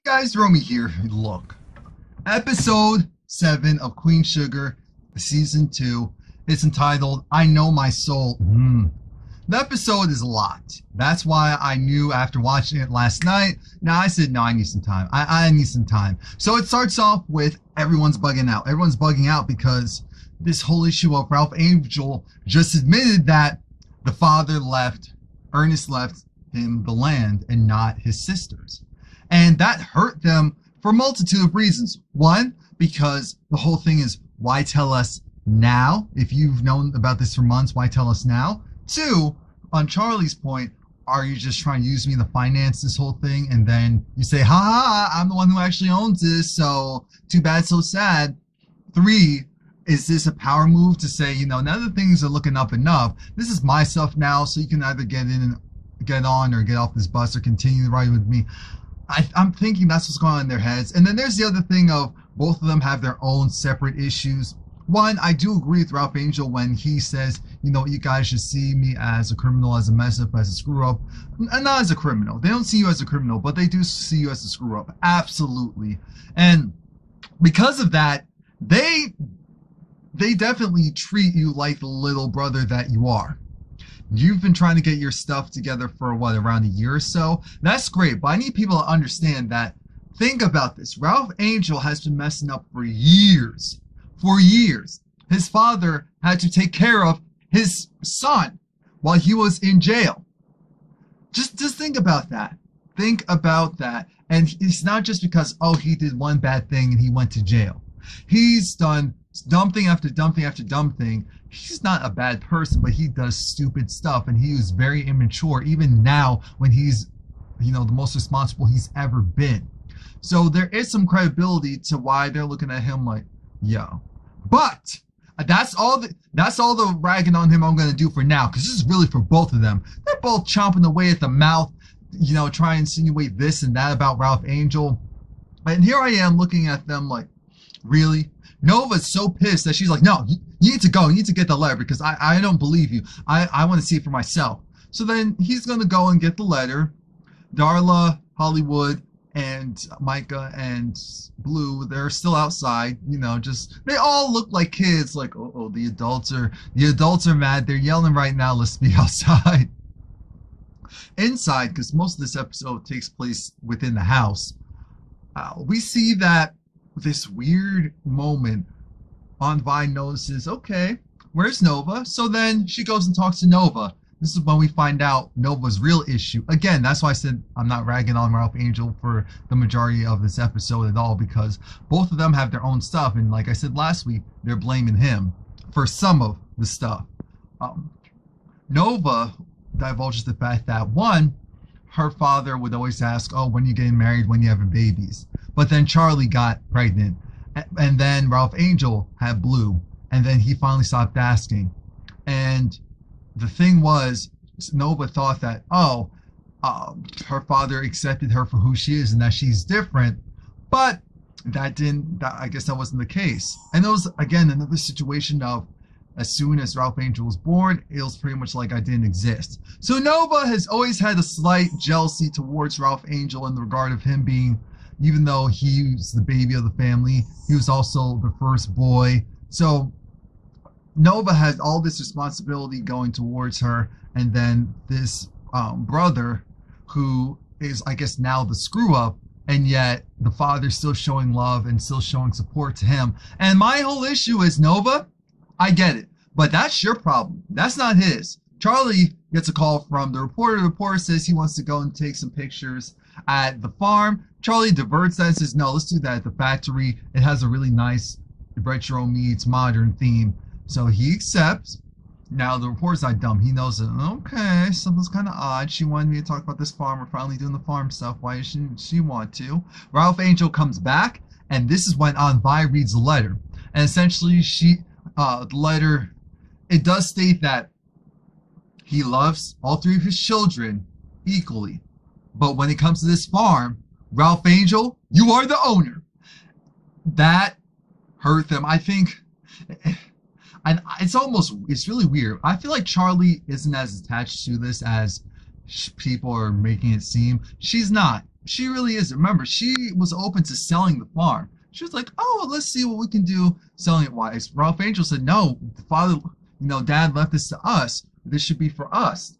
Guys, Romie here. Look, episode 7 of Queen Sugar, season 2. It's entitled, I Know My Soul. The episode is a lot. That's why I knew after watching it last night. Now I said, no, I need some time. I need some time. So it starts off with everyone's bugging out. Everyone's bugging out because this whole issue of Ralph Angel just admitted that the father left, Ernest left him the land and not his sisters. And that hurt them for a multitude of reasons. One, because the whole thing is, why tell us now? If you've known about this for months, why tell us now? Two, on Charlie's point, are you just trying to use me to finance this whole thing? And then you say, ha, I'm the one who actually owns this, so too bad, so sad. Three, is this a power move to say, you know, now that things are looking up enough, this is my stuff now, so you can either get in and get on or get off this bus or continue to ride with me. I'm thinking that's what's going on in their heads. And then there's the other thing of both of them have their own separate issues. One, I do agree with Ralph Angel when he says, you know, you guys should see me as a criminal, as a mess up, as a screw up. And not as a criminal. They don't see you as a criminal, but they do see you as a screw up. Absolutely. And because of that, they definitely treat you like the little brother that you are. You've been trying to get your stuff together for what, around a year or so? That's great, but I need people to understand that. Think about this. Ralph Angel has been messing up for years. For years. His father had to take care of his son while he was in jail. Just think about that. Think about that. And it's not just because, oh, he did one bad thing and he went to jail. He's done dumb thing after dumb thing after dumb thing. He's not a bad person, but he does stupid stuff, and he is very immature even now when he's, you know, the most responsible he's ever been. So there is some credibility to why they're looking at him like, yo. But that's all the ragging on him I'm going to do for now, because this is really for both of them. They're both chomping away at the mouth, you know, trying to insinuate this and that about Ralph Angel. And here I am looking at them like, really? Nova's so pissed that she's like, no, you need to go. You need to get the letter because I don't believe you. I want to see it for myself. So then he's going to go and get the letter. Darla, Hollywood, and Micah and Blue, they're still outside. You know, just, they all look like kids. Like, oh, the adults are mad. They're yelling right now. Let's be outside. Inside, because most of this episode takes place within the house, we see that this weird moment. Aunt Vi notices, okay, where's Nova? So then she goes and talks to Nova. This is when we find out Nova's real issue. Again, that's why I said I'm not ragging on Ralph Angel for the majority of this episode at all, because both of them have their own stuff. And like I said last week, they're blaming him for some of the stuff. Nova divulges the fact that, one, her father would always ask, oh, when are you getting married, when are you having babies? But then Charlie got pregnant, and then Ralph Angel had Blue, and then he finally stopped asking. And the thing was, Nova thought that, oh, her father accepted her for who she is and that she's different, but I guess that wasn't the case. And it was, again, another situation of, as soon as Ralph Angel was born, it was pretty much like I didn't exist. So Nova has always had a slight jealousy towards Ralph Angel in the regard of him being, even though he was the baby of the family, he was also the first boy. So Nova has all this responsibility going towards her, and then this brother who is, I guess, now the screw up, and yet the father's still showing love and still showing support to him. And my whole issue is, Nova, I get it, but that's your problem. That's not his. Charlie gets a call from the reporter. The reporter says he wants to go and take some pictures at the farm. Charlie diverts that and says, no, let's do that at the factory. It has a really nice retro meets modern theme. So he accepts. Now the reporter's not dumb. He knows that, okay, something's kind of odd. She wanted me to talk about this farm. We're finally doing the farm stuff. Why shouldn't she want to? Ralph Angel comes back, and this is when Aunt Vi reads the letter. And essentially, the letter, it does state that he loves all three of his children equally. But when it comes to this farm, Ralph Angel, you are the owner. That hurt them. I think, and it's really weird. I feel like Charlie isn't as attached to this as people are making it seem. She's not. she really is. Remember, she was open to selling the farm. She was like, oh, well, let's see what we can do selling it wise. Ralph Angel said, no, the father, dad left this to us. This should be for us.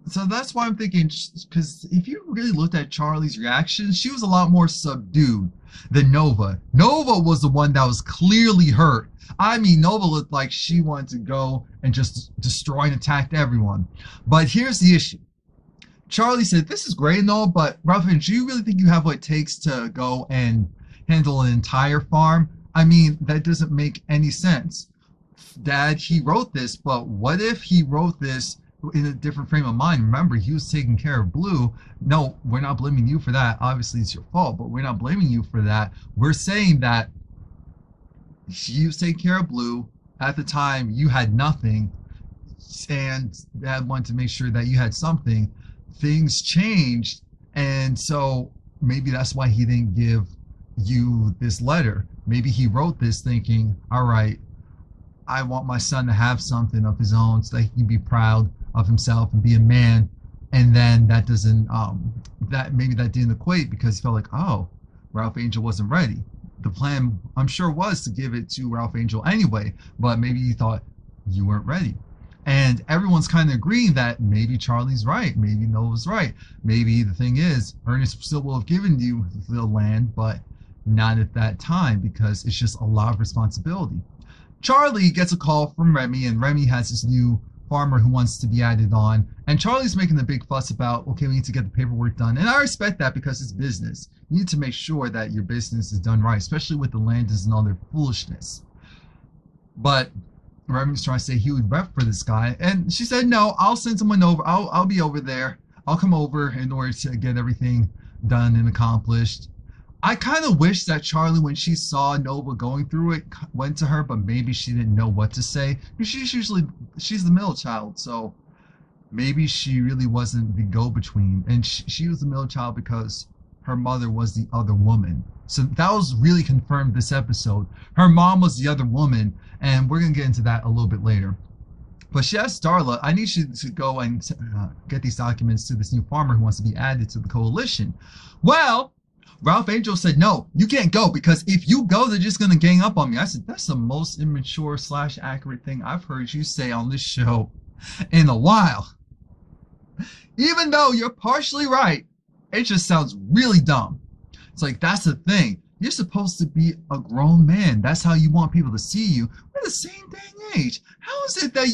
So that's why I'm thinking, because if you really looked at Charlie's reaction, she was a lot more subdued than Nova. Nova was the one that was clearly hurt. I mean, Nova looked like she wanted to go and just destroy and attack everyone. But here's the issue. Charlie said, this is great and all, but Ralph, do you really think you have what it takes to go and handle an entire farm? I mean, that doesn't make any sense. Dad, he wrote this, but what if he wrote this in a different frame of mind? Remember, he was taking care of Blue. No, we're not blaming you for that. Obviously, it's your fault, but we're not blaming you for that. We're saying that he was taking care of Blue. At the time, you had nothing, and Dad wanted to make sure that you had something. Things changed, and so maybe that's why he didn't give you this letter. Maybe he wrote this thinking, all right, I want my son to have something of his own so that he can be proud of himself and be a man. And then that doesn't, maybe that didn't equate because he felt like, oh, Ralph Angel wasn't ready. The plan, I'm sure, was to give it to Ralph Angel anyway, but maybe he thought you weren't ready. And everyone's kind of agreeing that maybe Charlie's right, maybe Nova's right. Maybe the thing is, Ernest still will have given you the land, but not at that time because it's just a lot of responsibility. Charlie gets a call from Remy, and Remy has this new farmer who wants to be added on. And Charlie's making a big fuss about, okay, we need to get the paperwork done. And I respect that because it's business. You need to make sure that your business is done right, especially with the landers and all their foolishness. But Remy's trying to say he would rep for this guy. And she said, no, I'll send someone over. I'll be over there. I'll come over in order to get everything done and accomplished. I kind of wish that Charlie, when she saw Nova going through it, went to her, but maybe she didn't know what to say. She's the middle child, so maybe she really wasn't the go-between. And she was the middle child because her mother was the other woman. So that was really confirmed this episode. Her mom was the other woman, and we're going to get into that a little bit later. But she asked Darla, I need you to go and get these documents to this new farmer who wants to be added to the coalition. Well, Ralph Angel said, no, you can't go because if you go, they're just going to gang up on me. I said, that's the most immature / accurate thing I've heard you say on this show in a while. Even though you're partially right, it just sounds really dumb. It's like, that's the thing. You're supposed to be a grown man. That's how you want people to see you. We're the same dang age. How is it that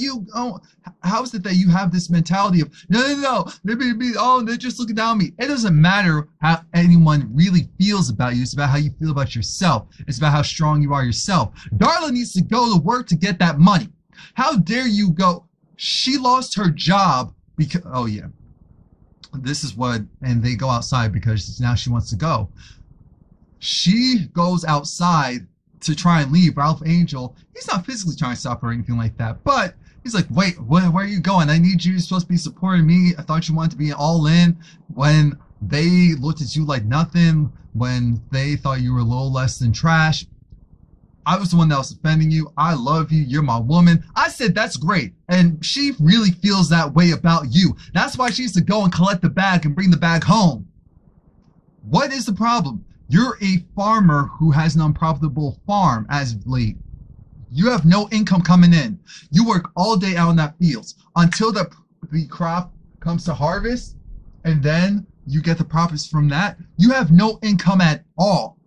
you have this mentality of no, they're just looking down on me? It doesn't matter how anyone really feels about you. It's about how you feel about yourself. It's about how strong you are yourself. Darla needs to go to work to get that money. How dare you go? She lost her job because, oh yeah, this is what, and they go outside because now she wants to go. She goes outside to try and leave. Ralph Angel, he's not physically trying to stop her or anything like that, but he's like, wait, where are you going? I need you. You're supposed to be supporting me. I thought you wanted to be all in when they looked at you like nothing, when they thought you were a little less than trash. I was the one that was offending you. I love you. You're my woman. I said, that's great. And she really feels that way about you. That's why she needs to go and collect the bag and bring the bag home. What is the problem? You're a farmer who has an unprofitable farm as of late. You have no income coming in. You work all day out in that fields until the crop comes to harvest, and then you get the profits from that. You have no income at all.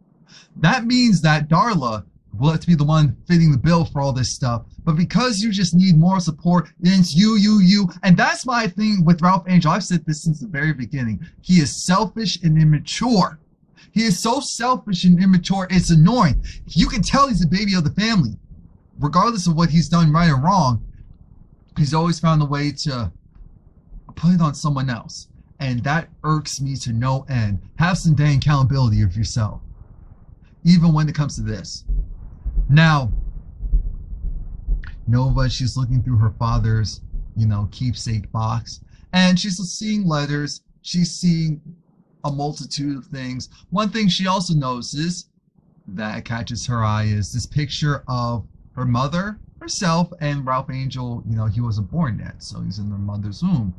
That means that Darla will have to be the one fitting the bill for all this stuff. But because you just need more support, it's you. And that's my thing with Ralph Angel. I've said this since the very beginning. He is selfish and immature. He is so selfish and immature, it's annoying. You can tell he's the baby of the family. Regardless of what he's done right or wrong, he's always found a way to put it on someone else. And that irks me to no end. Have some dang accountability of yourself. Even when it comes to this. Now, Nova, she's looking through her father's, keepsake box. And she's seeing letters. She's seeing a multitude of things. One thing she also notices that catches her eye is this picture of her mother, herself, and Ralph Angel. He wasn't born yet, so he's in their mother's womb.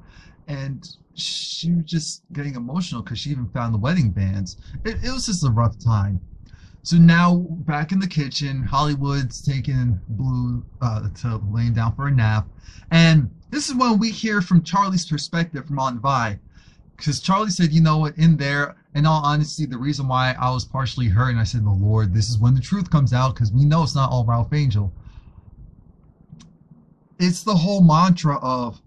and she was just getting emotional because she even found the wedding bands. It was just a rough time. So now back in the kitchen, Hollywood's taking Blue to laying down for a nap, and this is when we hear from Charlie's perspective from Aunt Vi, because Charlie said, you know what, in there, in all honesty, the reason why I was partially hurt, and I said, the Lord, this is when the truth comes out, because we know it's not all Ralph Angel. It's the whole mantra of,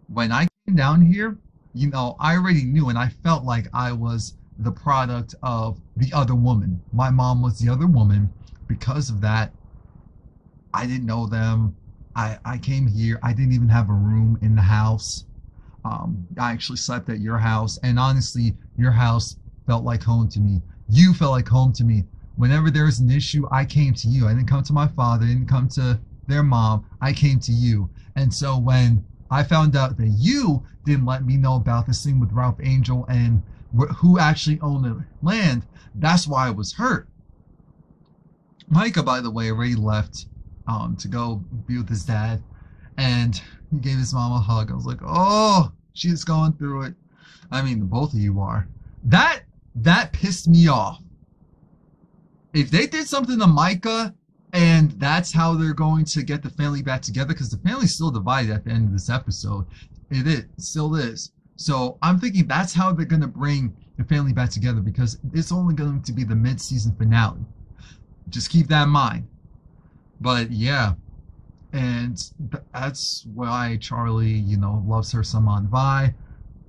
when I came down here, you know, I already knew, and I felt like I was the product of the other woman. My mom was the other woman. Because of that, I didn't know them. I came here. I didn't even have a room in the house. I actually slept at your house, and honestly, your house felt like home to me. You felt like home to me. Whenever there was an issue, I came to you. I didn't come to my father. I didn't come to their mom. I came to you. And so when I found out that you didn't let me know about this thing with Ralph Angel and who actually owned the land, that's why I was hurt. Micah, by the way, already left to go be with his dad, and he gave his mom a hug. I was like, oh, she's going through it. I mean, both of you are. That pissed me off. If they did something to Micah and that's how they're going to get the family back together, because the family's still divided at the end of this episode. It still is. So I'm thinking that's how they're going to bring the family back together, because it's only going to be the mid-season finale. Just keep that in mind. But yeah, and that's why Charlie, you know, loves her some Aunt Vi.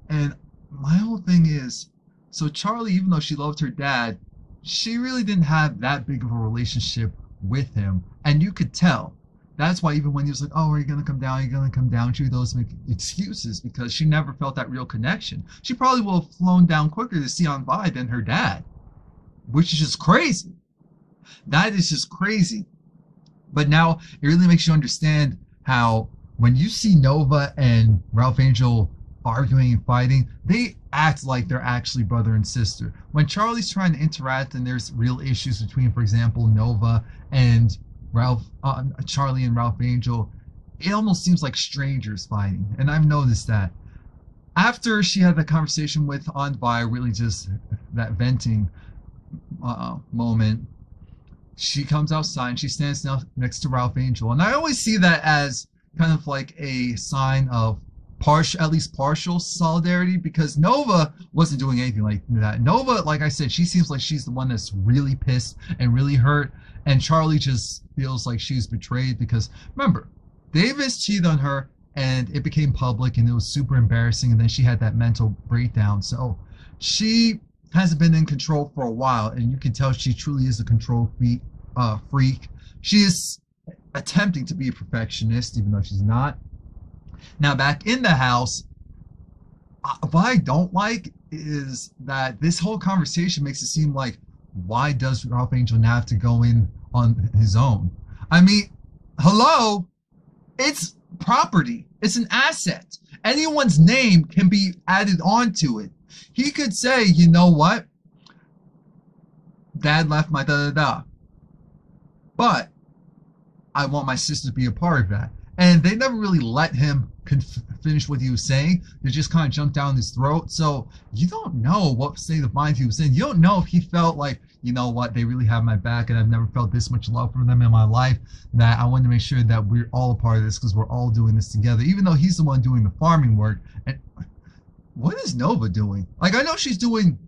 And my whole thing is, so Charlie, even though she loved her dad, she really didn't have that big of a relationship with him. And you could tell. That's why even when he was like, oh, are you going to come down? Are you going to come down? She would always make excuses because she never felt that real connection. She probably would have flown down quicker to see Aunt Vi than her dad, which is just crazy. That is just crazy. But now it really makes you understand how when you see Nova and Ralph Angel arguing and fighting, they act like they're actually brother and sister. When Charlie's trying to interact and there's real issues between, for example, Nova and Charlie and Ralph Angel, it almost seems like strangers fighting. And I've noticed that. After she had the conversation with Aunt Vi, really just that venting moment, she comes outside and she stands next to Ralph Angel. And I always see that as kind of like a sign of at least partial solidarity, because Nova wasn't doing anything like that. Nova, like I said, she seems like she's the one that's really pissed and really hurt. And Charlie just feels like she's betrayed because, remember, Davis cheated on her and it became public and it was super embarrassing. And then she had that mental breakdown. So she hasn't been in control for a while, and you can tell she truly is a control freak. She is attempting to be a perfectionist, even though she's not. Now, back in the house, what I don't like is that this whole conversation makes it seem like, why does Ralph Angel now have to go in on his own? I mean, hello? It's property. It's an asset. Anyone's name can be added onto it. He could say, you know what? Dad left my da-da-da. But I want my sister to be a part of that. And they never really let him finish what he was saying. They just kind of jumped down his throat. So you don't know what state of mind he was in. You don't know if he felt like, you know what, they really have my back and I've never felt this much love from them in my life, that I want to make sure that we're all a part of this because we're all doing this together. Even though he's the one doing the farming work. And what is Nova doing? Like, I know she's doing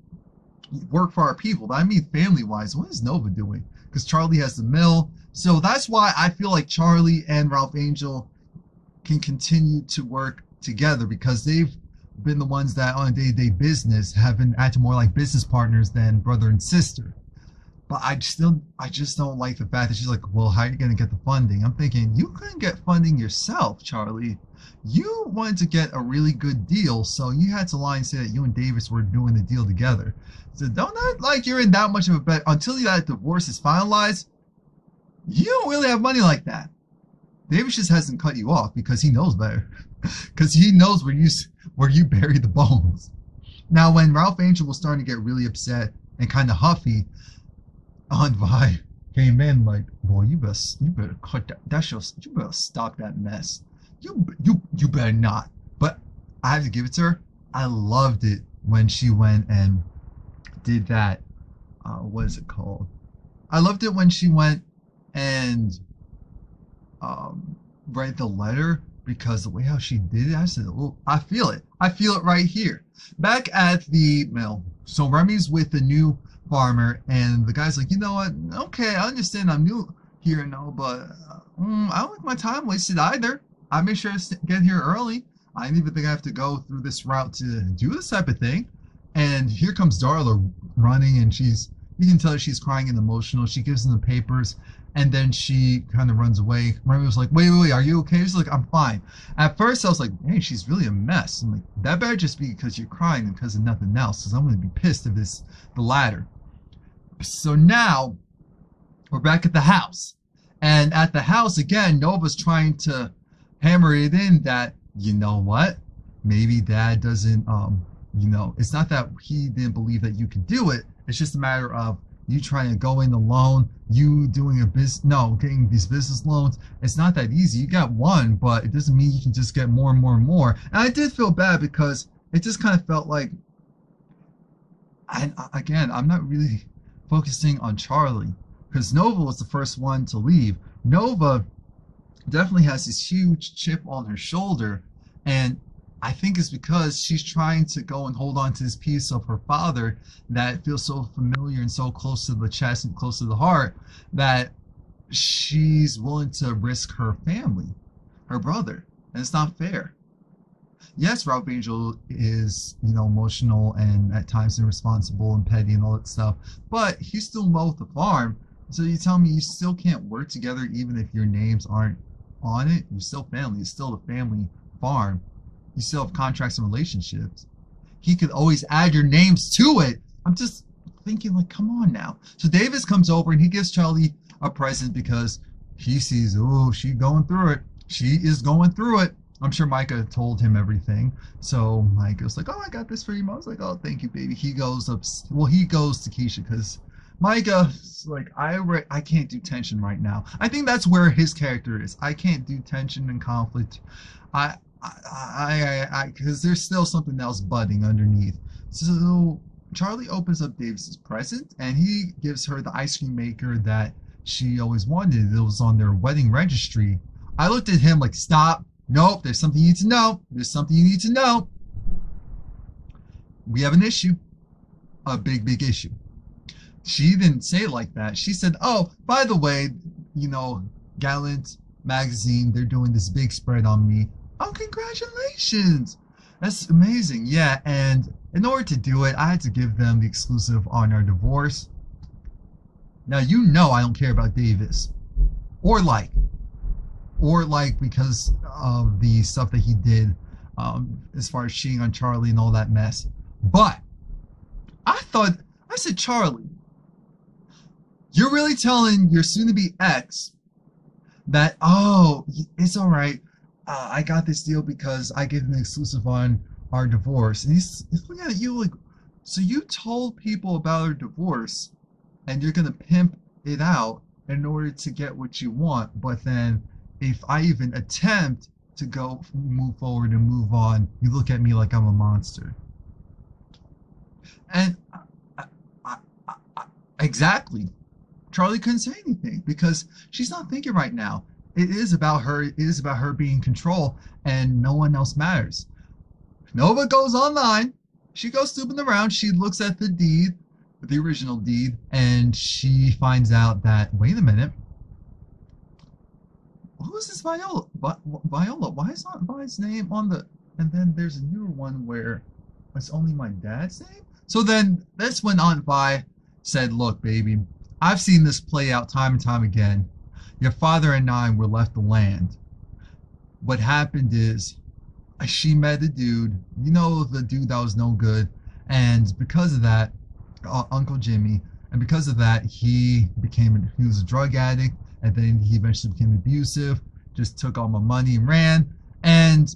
work for our people, but I mean family-wise, what is Nova doing? Because Charlie has the mill. So that's why I feel like Charlie and Ralph Angel can continue to work together, because they've been the ones that on a day-to-day business have been acting more like business partners than brother and sister. But I just don't like the fact that she's like, well, how are you going to get the funding? I'm thinking, you couldn't get funding yourself, Charlie. You wanted to get a really good deal, so you had to lie and say that you and Davis were doing the deal together. So don't act like you're in that much of a bet. Until that divorce is finalized, you don't really have money like that. Davis just hasn't cut you off because he knows better. Because he knows where you bury the bones. Now, when Ralph Angel was starting to get really upset and kind of huffy, Aunt Vi came in like, boy, you better cut that. You better stop that mess. You better not. But I have to give it to her. I loved it when she went and did that. What is it called? I loved it when she went and write the letter, because the way how she did it, I said, oh, I feel it. I feel it right here. Back at the mill. So Remy's with the new farmer, and the guy's like, you know what? Okay, I understand I'm new here and all, but I don't like my time wasted either. I make sure to get here early. I didn't even think I have to go through this route to do this type of thing. And here comes Darla running, and you can tell she's crying and emotional. She gives him the papers, and then she kind of runs away. Remy was like, wait, are you okay? She's like, I'm fine. At first, I was like, hey, she's really a mess. I'm like, that better just be because you're crying and because of nothing else, because I'm going to be pissed if this the latter. So now, we're back at the house. And at the house, again, Nova's trying to hammer it in that, you know what? Maybe Dad doesn't, it's not that he didn't believe that you could do it. It's just a matter of you trying to go in alone, you doing getting these business loans. It's not that easy. You got one, but it doesn't mean you can just get more and more and more. And I did feel bad because it just kind of felt like, I'm not really focusing on Charlie, because Nova was the first one to leave. Nova definitely has this huge chip on her shoulder, and I think it's because she's trying to go and hold on to this piece of her father that feels so familiar and so close to the chest and close to the heart, that she's willing to risk her family, her brother. And it's not fair. Yes, Ralph Angel is, emotional and at times irresponsible and petty and all that stuff, but he still mowed the farm. So you tell me you still can't work together even if your names aren't on it? You're still family. It's still the family farm. You still have contracts and relationships. He could always add your names to it. I'm just thinking, like, come on now. So Davis comes over and he gives Charlie a present because he sees, oh, she's going through it. She is going through it. I'm sure Micah told him everything. So Micah's like, oh, I got this for you, Mom. I was like, oh, thank you, baby. He goes up. Well, he goes to Keisha because Micah's like, I can't do tension right now. I think that's where his character is. I can't do tension and conflict. Because there's still something else budding underneath. So Charlie opens up Davis's present, and he gives her the ice cream maker that she always wanted. It was on their wedding registry. I looked at him like, stop. Nope, there's something you need to know. There's something you need to know. We have an issue. A big, big issue. She didn't say it like that. She said, oh, by the way, Gallant Magazine, they're doing this big spread on me. Oh, congratulations. That's amazing. Yeah, and in order to do it, I had to give them the exclusive on our divorce. Now, I don't care about Davis. Or because of the stuff that he did as far as cheating on Charlie and all that mess. But I said, Charlie, you're really telling your soon-to-be ex that, oh, it's all right. I got this deal because I gave him an exclusive on our divorce. And he's looking at you like, so you told people about our divorce and you're going to pimp it out in order to get what you want. But then if I even attempt to move forward and move on, you look at me like I'm a monster. And exactly. Charlie couldn't say anything because she's not thinking right now. It is about her. It is about her being in control, and no one else matters. Nova goes online. She goes snooping around. She looks at the deed, the original deed, and she finds out that, wait a minute, who is this Viola? Viola? Why is not Vi's name on the... And then there's a newer one where it's only my dad's name? So then that's when Aunt Vi said, look, baby, I've seen this play out time and time again. Your father and I were left the land. What happened is she met a dude, the dude that was no good, and because of that, Uncle Jimmy, and because of that, he was a drug addict, and then he eventually became abusive, just took all my money and ran, and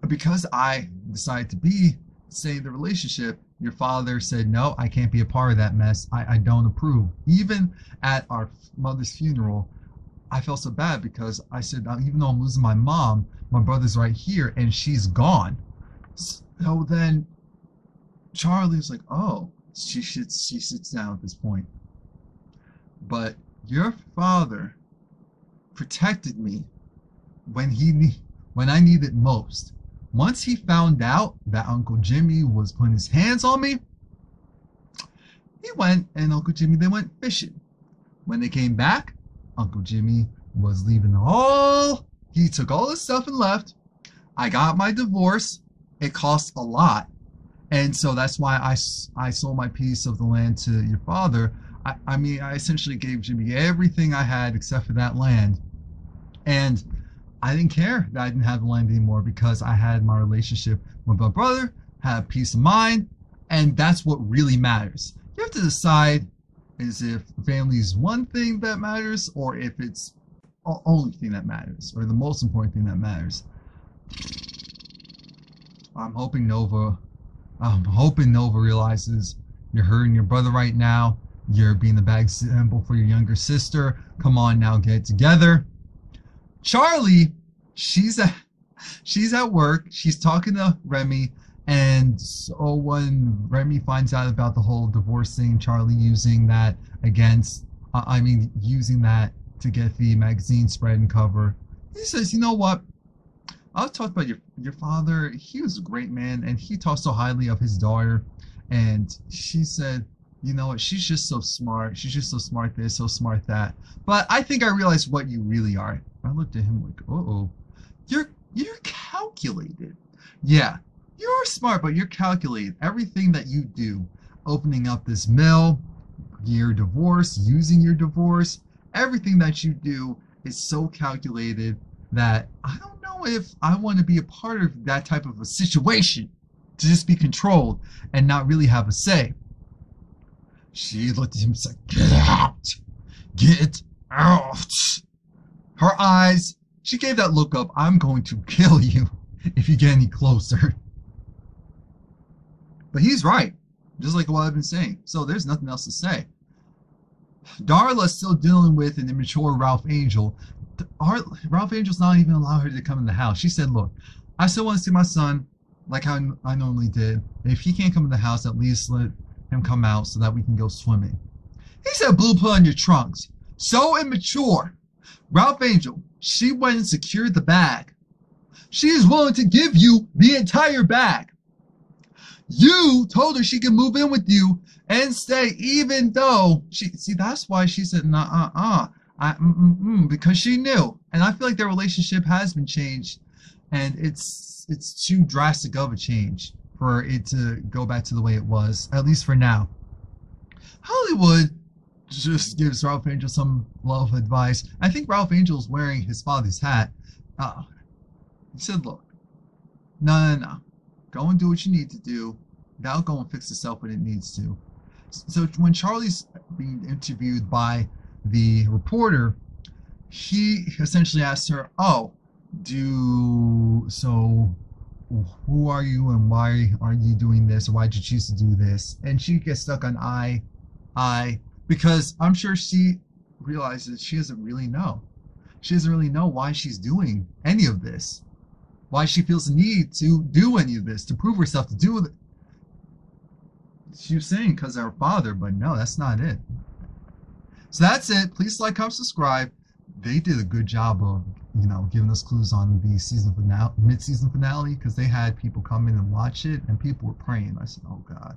because I decided to stay in the relationship, your father said, no, I can't be a part of that mess. I don't approve. Even at our mother's funeral, I felt so bad because I said, even though I'm losing my mom, my brother's right here and she's gone. So then Charlie's like, oh, she sits down at this point. But your father protected me when when I needed most. Once he found out that Uncle Jimmy was putting his hands on me, he went and Uncle Jimmy, they went fishing. When they came back, Uncle Jimmy was leaving all. He took all his stuff and left. I got my divorce. It cost a lot. And so that's why I sold my piece of the land to your father. I mean, I essentially gave Jimmy everything I had except for that land. And I didn't care that I didn't have the land anymore because I had my relationship with my brother, had peace of mind, and that's what really matters. You have to decide is if family is one thing that matters or if it's the only thing that matters or the most important thing that matters. I'm hoping Nova realizes you're hurting your brother right now. You're being the bad example for your younger sister. Come on now, get it together. Charlie, she's at work. She's talking to Remy, and so when Remy finds out about the whole divorce thing, Charlie using that against, using that to get the magazine spread and cover, he says, you know what? I'll talk about your father. He was a great man, and he talked so highly of his daughter. And she said, you know what? She's just so smart. She's just so smart this, so smart that. But I think I realized what you really are. I looked at him like, uh-oh. You're calculated. Yeah, you're smart, but you're calculated. Everything that you do, opening up this mill, your divorce, using your divorce, everything that you do is so calculated that I don't know if I want to be a part of that type of a situation, to just be controlled and not really have a say. She looked at him and said, get out! Get out! Her eyes, she gave that look of, I'm going to kill you if you get any closer. But he's right, just like what I've been saying. So there's nothing else to say. Darla's still dealing with an immature Ralph Angel. Ralph Angel's not even allowing her to come in the house. She said, look, I still want to see my son like I normally did. If he can't come in the house, at least let him come out so that we can go swimming. He said, blue put on your trunks. So immature. Ralph Angel, she went and secured the bag. She is willing to give you the entire bag. You told her she could move in with you and stay, even though that's why she said, nah, because she knew. And I feel like their relationship has been changed, and it's too drastic of a change for it to go back to the way it was, at least for now. Hollywood just gives Ralph Angel some love advice. I think Ralph Angel's wearing his father's hat. He said, look, no. Go and do what you need to do. That'll go and fix itself when it needs to. So when Charlie's being interviewed by the reporter, he essentially asks her, so who are you and why are you doing this, or why did you choose to do this? And she gets stuck on I, because I'm sure she realizes she doesn't really know. She doesn't really know why she's doing any of this, why she feels the need to do any of this, to prove herself, to do it. She was saying because of her father, but no, that's not it. So that's it. Please like, comment, subscribe. They did a good job of, giving us clues on the season finale, mid-season finale, because they had people come in and watch it, and people were praying. I said, oh God.